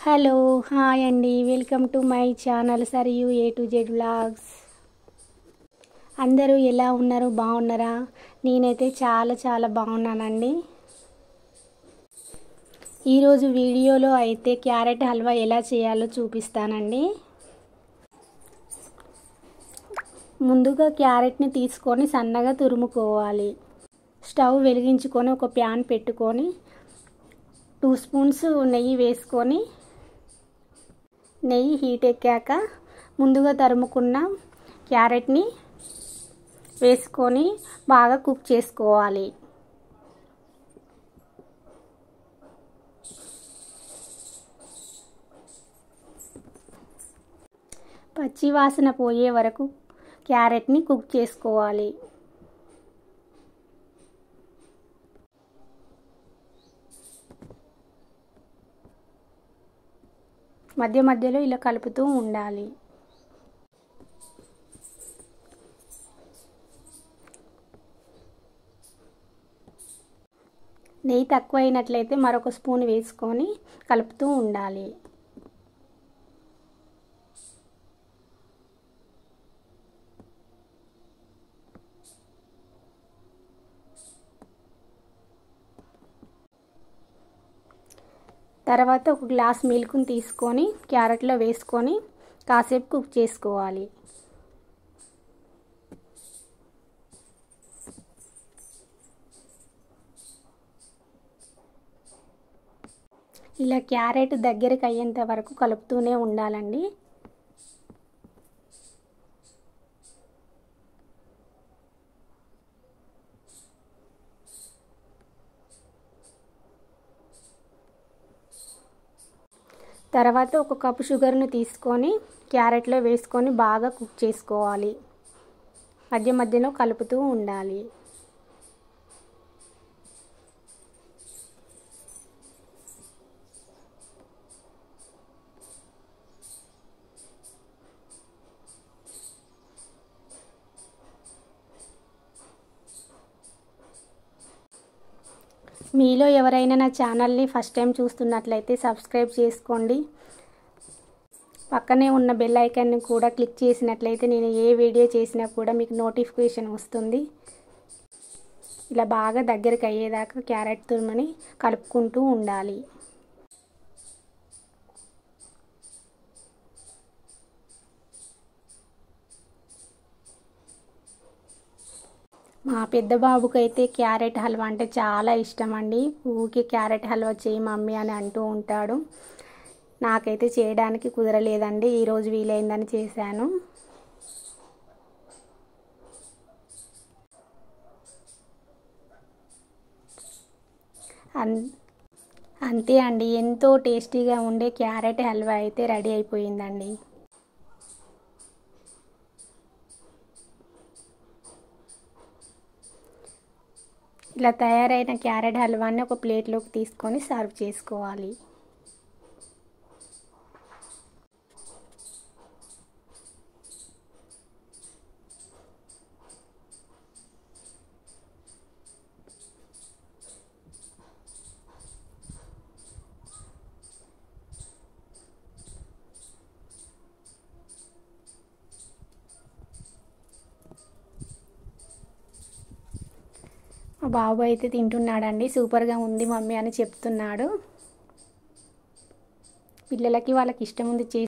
Hello hi అండి, welcome to my channel Sarayu A to Z vlogs. అందరూ ఎలా ఉన్నారు, బాగున్నారా? నేనైతే చాలా బాగున్నానండి. ఈరోజు వీడియోలో అయితే క్యారెట్ హల్వా ఎలా చేయాలో చూపిస్తానండి. ముందుగా క్యారెట్ని తీసుకొని సన్నగా తురుముకోవాలి. స్టవ్ వెలిగించుకొని ఒక ప్యాన్ పెట్టుకొని 2 స్పూన్స్ నెయ్యి వేసుకొని, నెయ్యి హీట్ ఎక్కాక ముందుగా తరుముకున్న క్యారెట్ని వేసుకొని బాగా కుక్ చేసుకోవాలి. పచ్చి వాసన పోయే వరకు క్యారెట్ని కుక్ చేసుకోవాలి. మధ్య మధ్యలో ఇలా కలుపుతూ ఉండాలి. నెయ్యి తక్కువ అయినట్లయితే మరొక స్పూన్ వేసుకొని కలుపుతూ ఉండాలి. తర్వాత ఒక గ్లాస్ మిల్క్ని తీసుకొని క్యారెట్లో వేసుకొని కాసేపు కుక్ చేసుకోవాలి. ఇలా క్యారెట్ దగ్గరికి అయ్యేంత వరకు కలుపుతూనే ఉండాలండి. తర్వాత ఒక కప్పు షుగర్ను తీసుకొని క్యారెట్లో వేసుకొని బాగా కుక్ చేసుకోవాలి. మధ్య మధ్యలో కలుపుతూ ఉండాలి. మీలో ఎవరైనా నా ఛానల్ని ఫస్ట్ టైం చూస్తున్నట్లయితే సబ్స్క్రైబ్ చేసుకోండి. పక్కనే ఉన్న బెల్ ఐకాన్ని కూడా క్లిక్ చేసినట్లయితే నేను ఏ వీడియో చేసినా కూడా మీకు నోటిఫికేషన్ వస్తుంది. ఇలా బాగా దగ్గరికి అయ్యేదాకా క్యారెట్ తురుముని కలుపుకుంటూ ఉండాలి. మా పెద్ద బాబుకి అయితే క్యారెట్ హల్వా అంటే చాలా ఇష్టం అండి. ఊరికే క్యారెట్ హల్వా చేయి మమ్మీ అని అంటూ ఉంటాడు. నాకైతే చేయడానికి కుదరలేదండి, ఈరోజు వీలైందని చేశాను. అంతే అండి, ఎంతో టేస్టీగా ఉండే క్యారెట్ హల్వా అయితే రెడీ అయిపోయిందండి. ఇలా తయారైన క్యారెట్ హల్వాని ఒక ప్లేట్లోకి తీసుకొని సర్వ్ చేసుకోవాలి. మా బాబు అయితే తింటున్నాడండి. సూపర్గా ఉంది మమ్మీ అని చెప్తున్నాడు. పిల్లలకి వాళ్ళకి ఇష్టం ఉంది చేసి